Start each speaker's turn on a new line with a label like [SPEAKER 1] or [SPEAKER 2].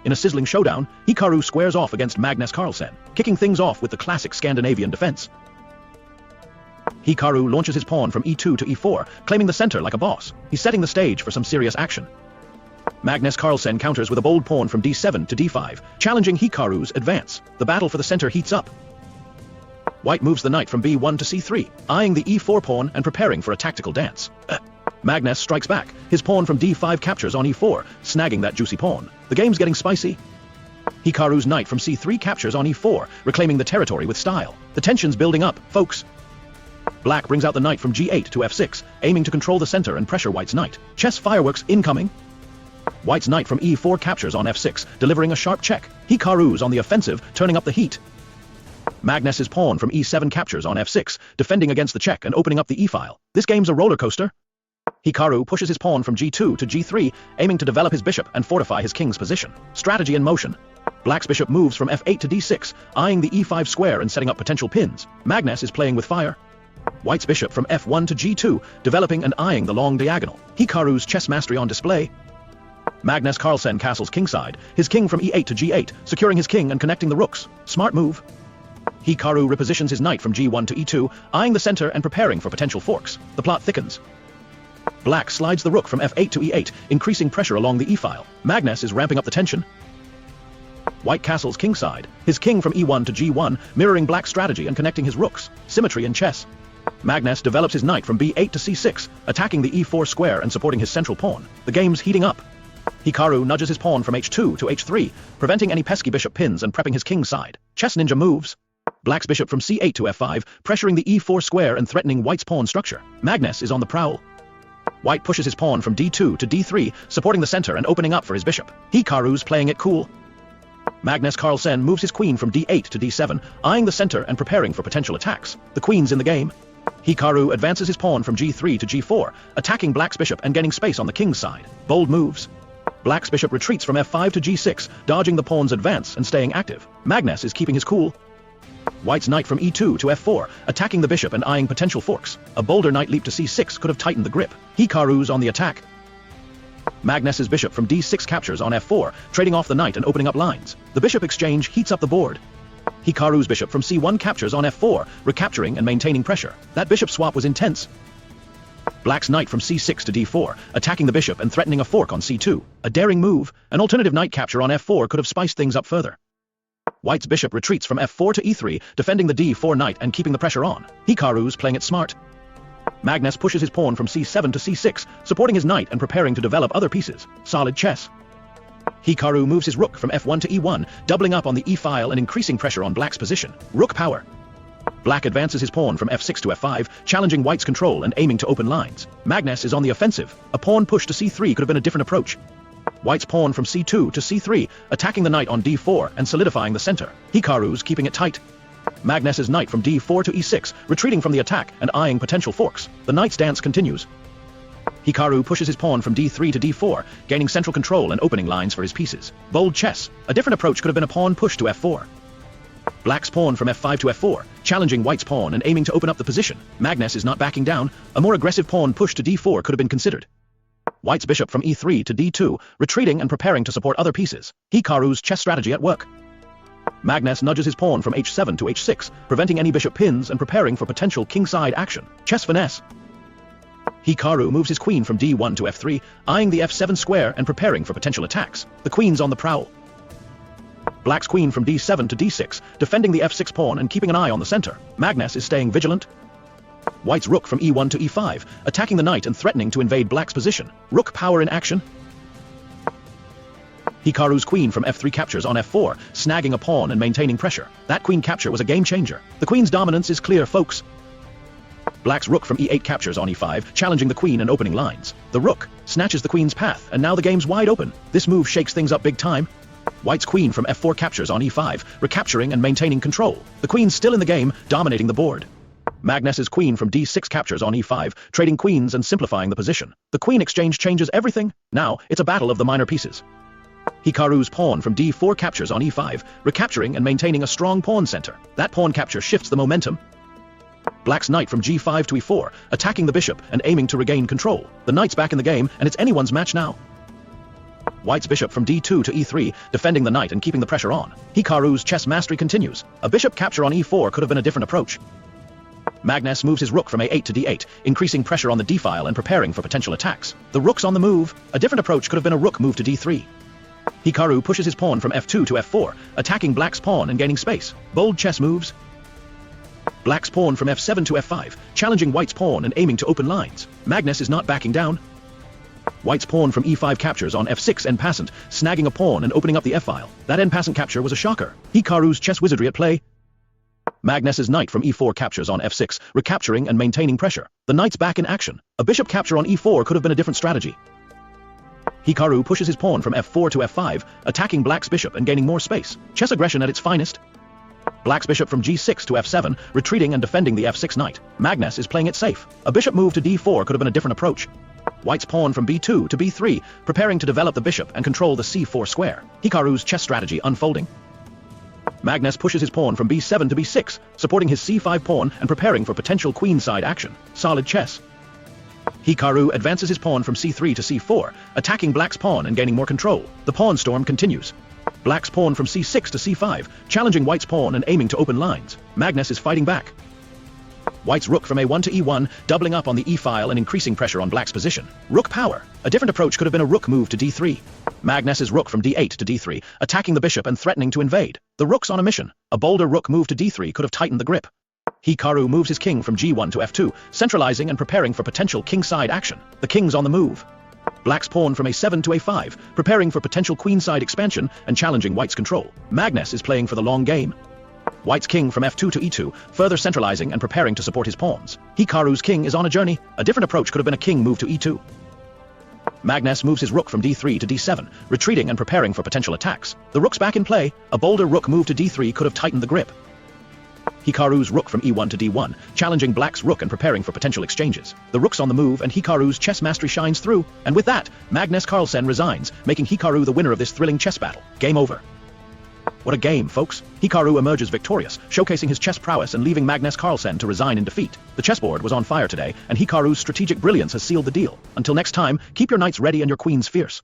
[SPEAKER 1] In a sizzling showdown, Hikaru squares off against MagnusCarlsen, kicking things off with the classic Scandinavian defense. Hikaru launches his pawn from e2 to e4, claiming the center like a boss. He's setting the stage for some serious action. MagnusCarlsen counters with a bold pawn from d7 to d5, challenging Hikaru's advance. The battle for the center heats up. White moves the knight from b1 to c3, eyeing the e4 pawn and preparing for a tactical dance. Magnus strikes back. His pawn from d5 captures on e4, snagging that juicy pawn. The game's getting spicy. Hikaru's knight from c3 captures on e4, reclaiming the territory with style. The tension's building up, folks. Black brings out the knight from g8 to f6, aiming to control the center and pressure White's knight. Chess fireworks incoming. White's knight from e4 captures on f6, delivering a sharp check. Hikaru's on the offensive, turning up the heat. Magnus's pawn from e7 captures on f6, defending against the check and opening up the e-file. This game's a roller coaster. Hikaru pushes his pawn from g2 to g3, aiming to develop his bishop and fortify his king's position. Strategy in motion. Black's bishop moves from f8 to d6, eyeing the e5 square and setting up potential pins. Magnus is playing with fire. White's bishop from f1 to g2, developing and eyeing the long diagonal. Hikaru's chess mastery on display. MagnusCarlsen castles kingside, his king from e8 to g8, securing his king and connecting the rooks. Smart move. Hikaru repositions his knight from g1 to e2, eyeing the center and preparing for potential forks. The plot thickens. Black slides the rook from f8 to e8, increasing pressure along the e-file. Magnus is ramping up the tension. White castles kingside, his king from e1 to g1, mirroring Black's strategy and connecting his rooks. Symmetry in chess. Magnus develops his knight from b8 to c6, attacking the e4 square and supporting his central pawn. The game's heating up. Hikaru nudges his pawn from h2 to h3, preventing any pesky bishop pins and prepping his king's side. Chess ninja moves. Black's bishop from c8 to f5, pressuring the e4 square and threatening White's pawn structure. Magnus is on the prowl. White pushes his pawn from d2 to d3, supporting the center and opening up for his bishop. Hikaru's playing it cool. MagnusCarlsen moves his queen from d8 to d7, eyeing the center and preparing for potential attacks. The queen's in the game. Hikaru advances his pawn from g3 to g4, attacking Black's bishop and gaining space on the king's side. Bold moves. Black's bishop retreats from f5 to g6, dodging the pawn's advance and staying active. Magnus is keeping his cool. White's knight from e2 to f4, attacking the bishop and eyeing potential forks. A bolder knight leap to c6 could have tightened the grip. Hikaru's on the attack. Magnus's bishop from d6 captures on f4, trading off the knight and opening up lines. The bishop exchange heats up the board. Hikaru's bishop from c1 captures on f4, recapturing and maintaining pressure. That bishop swap was intense. Black's knight from c6 to d4, attacking the bishop and threatening a fork on c2. A daring move. An alternative knight capture on f4 could have spiced things up further. White's bishop retreats from f4 to e3, defending the d4 knight and keeping the pressure on. Hikaru's playing it smart. Magnus pushes his pawn from c7 to c6, supporting his knight and preparing to develop other pieces. Solid chess. Hikaru moves his rook from f1 to e1, doubling up on the e-file and increasing pressure on Black's position. Rook power. Black advances his pawn from f6 to f5, challenging White's control and aiming to open lines. Magnus is on the offensive. A pawn push to c3 could have been a different approach. White's pawn from c2 to c3, attacking the knight on d4 and solidifying the center. Hikaru's keeping it tight. Magnus's knight from d4 to e6, retreating from the attack and eyeing potential forks. The knight's dance continues. Hikaru pushes his pawn from d3 to d4, gaining central control and opening lines for his pieces. Bold chess. A different approach could have been a pawn push to f4. Black's pawn from f5 to f4, challenging White's pawn and aiming to open up the position. Magnus is not backing down. A more aggressive pawn push to d4 could have been considered. White's bishop from e3 to d2, retreating and preparing to support other pieces. Hikaru's chess strategy at work. Magnus nudges his pawn from h7 to h6, preventing any bishop pins and preparing for potential kingside action. Chess finesse. Hikaru moves his queen from d1 to f3, eyeing the f7 square and preparing for potential attacks. The queen's on the prowl. Black's queen from d7 to d6, defending the f6 pawn and keeping an eye on the center. Magnus is staying vigilant. White's rook from e1 to e5, attacking the knight and threatening to invade Black's position. Rook power in action. Hikaru's queen from f3 captures on f4, snagging a pawn and maintaining pressure. That queen capture was a game changer. The queen's dominance is clear, folks. Black's rook from e8 captures on e5, challenging the queen and opening lines. The rook snatches the queen's path, and now the game's wide open. This move shakes things up big time. White's queen from f4 captures on e5, recapturing and maintaining control. The queen's still in the game, dominating the board. Magnus's queen from d6 captures on e5, trading queens and simplifying the position. The queen exchange changes everything. Now, it's a battle of the minor pieces. Hikaru's pawn from d4 captures on e5, recapturing and maintaining a strong pawn center. That pawn capture shifts the momentum. Black's knight from g5 to e4, attacking the bishop and aiming to regain control. The knight's back in the game, and it's anyone's match now. White's bishop from d2 to e3, defending the knight and keeping the pressure on. Hikaru's chess mastery continues. A bishop capture on e4 could have been a different approach. Magnus moves his rook from a8 to d8, increasing pressure on the d-file and preparing for potential attacks. The rook's on the move. A different approach could have been a rook move to d3. Hikaru pushes his pawn from f2 to f4, attacking black's pawn and gaining space. Bold chess moves. Black's pawn from f7 to f5, challenging white's pawn and aiming to open lines. Magnus is not backing down. White's pawn from e5 captures on f6 en passant, snagging a pawn and opening up the f-file. That en passant capture was a shocker. Hikaru's chess wizardry at play. Magnus's knight from e4 captures on f6, recapturing and maintaining pressure. The knight's back in action. A bishop capture on e4 could have been a different strategy. Hikaru pushes his pawn from f4 to f5, attacking black's bishop and gaining more space. Chess aggression at its finest. Black's bishop from g6 to f7, retreating and defending the f6 knight. Magnus is playing it safe. A bishop move to d4 could have been a different approach. White's pawn from b2 to b3, preparing to develop the bishop and control the c4 square. Hikaru's chess strategy unfolding. Magnus pushes his pawn from b7 to b6, supporting his c5 pawn and preparing for potential queenside action. Solid chess. Hikaru advances his pawn from c3 to c4, attacking black's pawn and gaining more control. The pawn storm continues. Black's pawn from c6 to c5, challenging white's pawn and aiming to open lines. Magnus is fighting back. White's rook from a1 to e1, doubling up on the e-file and increasing pressure on black's position. Rook power. A different approach could have been a rook move to d3. Magnus's rook from d8 to d3, attacking the bishop and threatening to invade. The rook's on a mission. A bolder rook move to d3 could have tightened the grip. Hikaru moves his king from g1 to f2, centralizing and preparing for potential kingside action. The king's on the move. Black's pawn from a7 to a5, preparing for potential queenside expansion and challenging white's control. Magnus is playing for the long game. White's king from f2 to e2, further centralizing and preparing to support his pawns. Hikaru's king is on a journey. A different approach could have been a king move to e2. Magnus moves his rook from d3 to d7, retreating and preparing for potential attacks. The rook's back in play. A bolder rook move to d3 could have tightened the grip. Hikaru's rook from e1 to d1, challenging black's rook and preparing for potential exchanges. The rook's on the move and Hikaru's chess mastery shines through, and with that, MagnusCarlsen resigns, making Hikaru the winner of this thrilling chess battle. Game over. What a game, folks. Hikaru emerges victorious, showcasing his chess prowess and leaving MagnusCarlsen to resign in defeat. The chessboard was on fire today, and Hikaru's strategic brilliance has sealed the deal. Until next time, keep your knights ready and your queens fierce.